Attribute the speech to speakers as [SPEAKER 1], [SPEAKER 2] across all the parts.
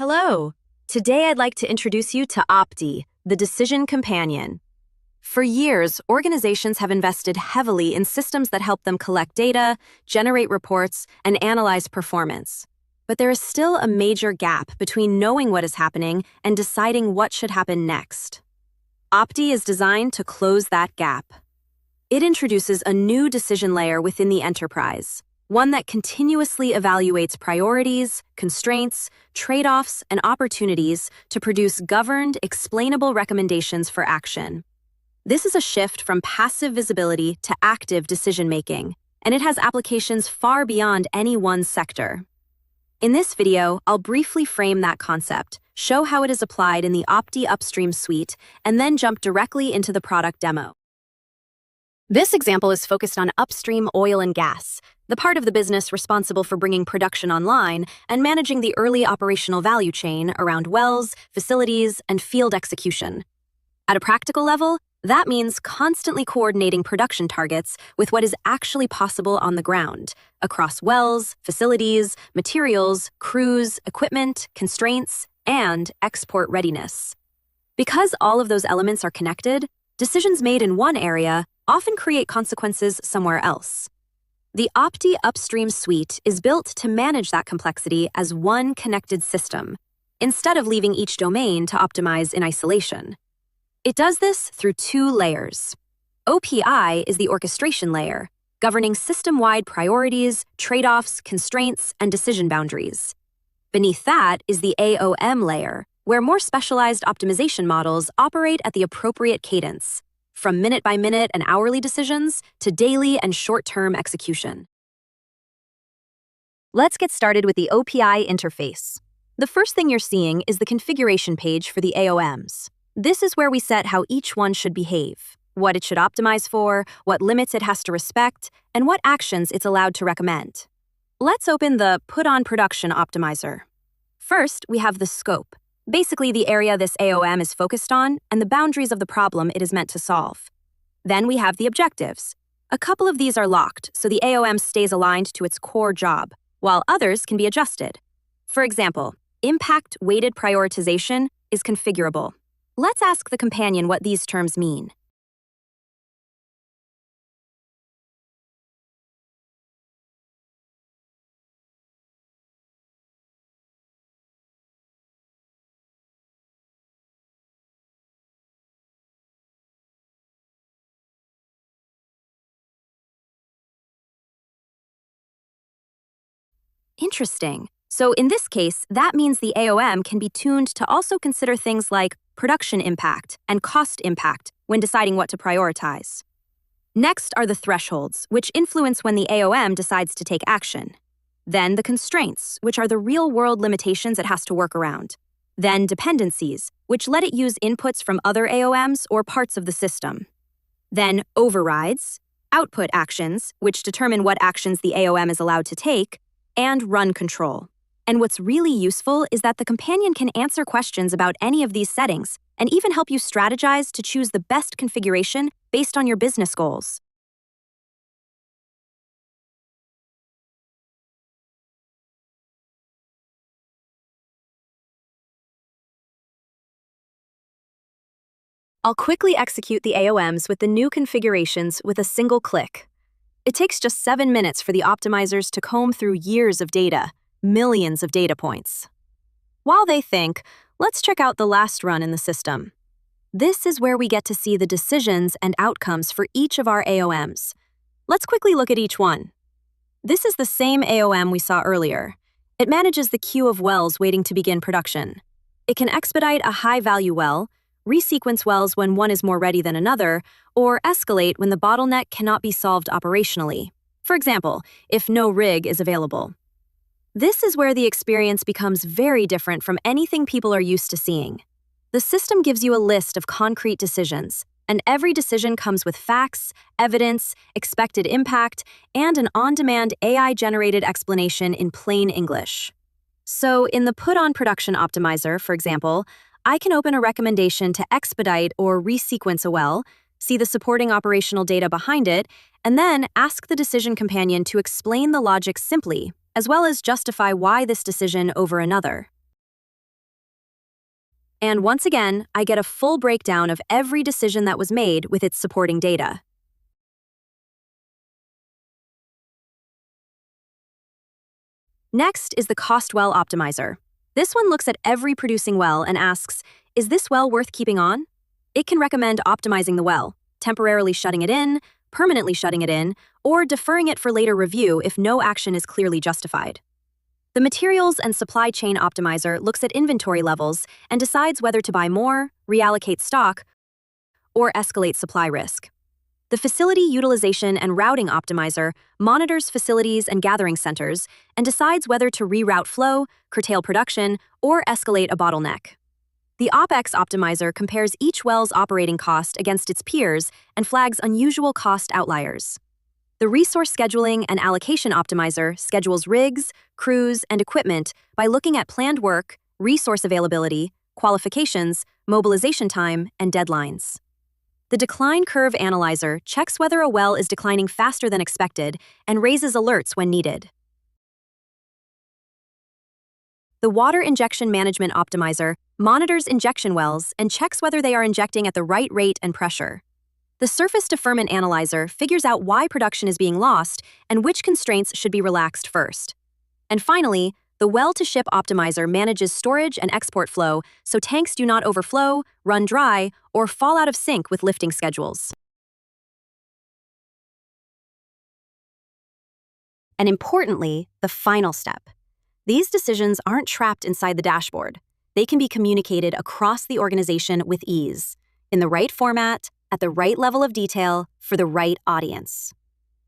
[SPEAKER 1] Hello! Today I'd like to introduce you to Opti, the decision companion. For years, organizations have invested heavily in systems that help them collect data, generate reports, and analyze performance. But there is still a major gap between knowing what is happening and deciding what should happen next. Opti is designed to close that gap. It introduces a new decision layer within the enterprise, one that continuously evaluates priorities, constraints, trade-offs, and opportunities to produce governed, explainable recommendations for action. This is a shift from passive visibility to active decision-making, and it has applications far beyond any one sector. In this video, I'll briefly frame that concept, show how it is applied in the Opti Upstream suite, and then jump directly into the product demo. This example is focused on upstream oil and gas, the part of the business responsible for bringing production online and managing the early operational value chain around wells, facilities, and field execution. At a practical level, that means constantly coordinating production targets with what is actually possible on the ground, across wells, facilities, materials, crews, equipment, constraints, and export readiness. Because all of those elements are connected, decisions made in one area often create consequences somewhere else. The Opti Upstream suite is built to manage that complexity as one connected system, instead of leaving each domain to optimize in isolation. It does this through two layers. OPI is the orchestration layer, governing system-wide priorities, trade-offs, constraints, and decision boundaries. Beneath that is the AOM layer, where more specialized optimization models operate at the appropriate cadence, from minute-by-minute and hourly decisions to daily and short-term execution. Let's get started with the OPI interface. The first thing you're seeing is the configuration page for the AOMs. This is where we set how each one should behave, what it should optimize for, what limits it has to respect, and what actions it's allowed to recommend. Let's open the Put on Production Optimizer. First, we have the scope, basically the area this AOM is focused on and the boundaries of the problem it is meant to solve. Then we have the objectives. A couple of these are locked, so the AOM stays aligned to its core job, while others can be adjusted. For example, impact-weighted prioritization is configurable. Let's ask the companion what these terms mean. Interesting. So in this case, that means the AOM can be tuned to also consider things like production impact and cost impact when deciding what to prioritize. Next are the thresholds, which influence when the AOM decides to take action. Then the constraints, which are the real-world limitations it has to work around. Then dependencies, which let it use inputs from other AOMs or parts of the system. Then overrides, output actions, which determine what actions the AOM is allowed to take, and run control. And what's really useful is that the companion can answer questions about any of these settings and even help you strategize to choose the best configuration based on your business goals. I'll quickly execute the AOMs with the new configurations with a single click. It takes just 7 minutes for the optimizers to comb through years of data, millions of data points. While they think, let's check out the last run in the system. This is where we get to see the decisions and outcomes for each of our AOMs. Let's quickly look at each one. This is the same AOM we saw earlier. It manages the queue of wells waiting to begin production. It can expedite a high-value well, resequence wells when one is more ready than another, or escalate when the bottleneck cannot be solved operationally. For example, if no rig is available. This is where the experience becomes very different from anything people are used to seeing. The system gives you a list of concrete decisions, and every decision comes with facts, evidence, expected impact, and an on-demand AI-generated explanation in plain English. So in the Put on Production Optimizer, for example, I can open a recommendation to expedite or resequence a well, see the supporting operational data behind it, and then ask the decision companion to explain the logic simply, as well as justify why this decision over another. And once again, I get a full breakdown of every decision that was made with its supporting data. Next is the Cost Well Optimizer. This one looks at every producing well and asks, is this well worth keeping on? It can recommend optimizing the well, temporarily shutting it in, permanently shutting it in, or deferring it for later review if no action is clearly justified. The Materials and Supply Chain Optimizer looks at inventory levels and decides whether to buy more, reallocate stock, or escalate supply risk. The Facility Utilization and Routing Optimizer monitors facilities and gathering centers and decides whether to reroute flow, curtail production, or escalate a bottleneck. The OpEx Optimizer compares each well's operating cost against its peers and flags unusual cost outliers. The Resource Scheduling and Allocation Optimizer schedules rigs, crews, and equipment by looking at planned work, resource availability, qualifications, mobilization time, and deadlines. The Decline Curve Analyzer checks whether a well is declining faster than expected and raises alerts when needed. The Water Injection Management Optimizer monitors injection wells and checks whether they are injecting at the right rate and pressure. The Surface Deferment Analyzer figures out why production is being lost and which constraints should be relaxed first. And finally, the Well-to-Ship Optimizer manages storage and export flow so tanks do not overflow, run dry, or fall out of sync with lifting schedules. And importantly, the final step. These decisions aren't trapped inside the dashboard. They can be communicated across the organization with ease, in the right format, at the right level of detail, for the right audience.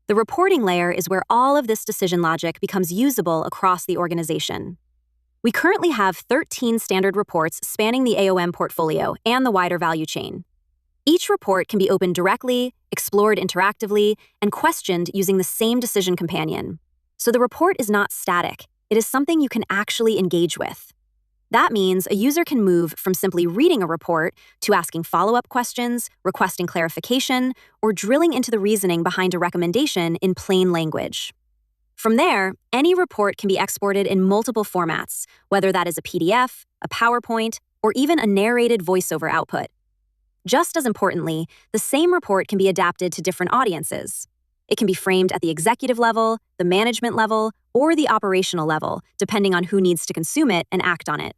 [SPEAKER 1] The reporting layer is where all of this decision logic becomes usable across the organization. We currently have 13 standard reports spanning the AOM portfolio and the wider value chain. Each report can be opened directly, explored interactively, and questioned using the same decision companion. So the report is not static. It is something you can actually engage with. That means a user can move from simply reading a report to asking follow-up questions, requesting clarification, or drilling into the reasoning behind a recommendation in plain language. From there, any report can be exported in multiple formats, whether that is a PDF, a PowerPoint, or even a narrated voiceover output. Just as importantly, the same report can be adapted to different audiences. It can be framed at the executive level, the management level, or the operational level, depending on who needs to consume it and act on it.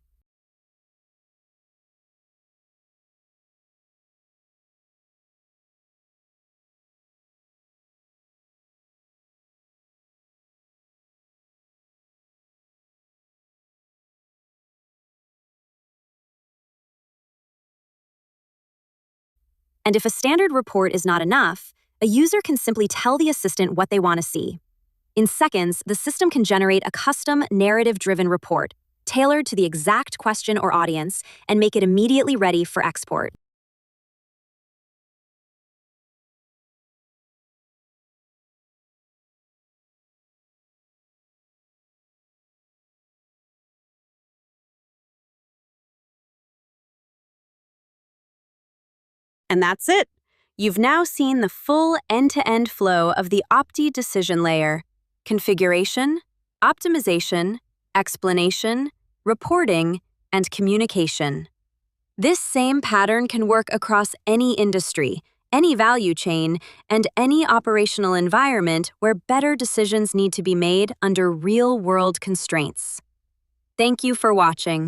[SPEAKER 1] And if a standard report is not enough, a user can simply tell the assistant what they want to see. In seconds, the system can generate a custom narrative-driven report, tailored to the exact question or audience, and make it immediately ready for export. And that's it. You've now seen the full end-to-end flow of the Opti decision layer: configuration, optimization, explanation, reporting, and communication. This same pattern can work across any industry, any value chain, and any operational environment where better decisions need to be made under real-world constraints. Thank you for watching.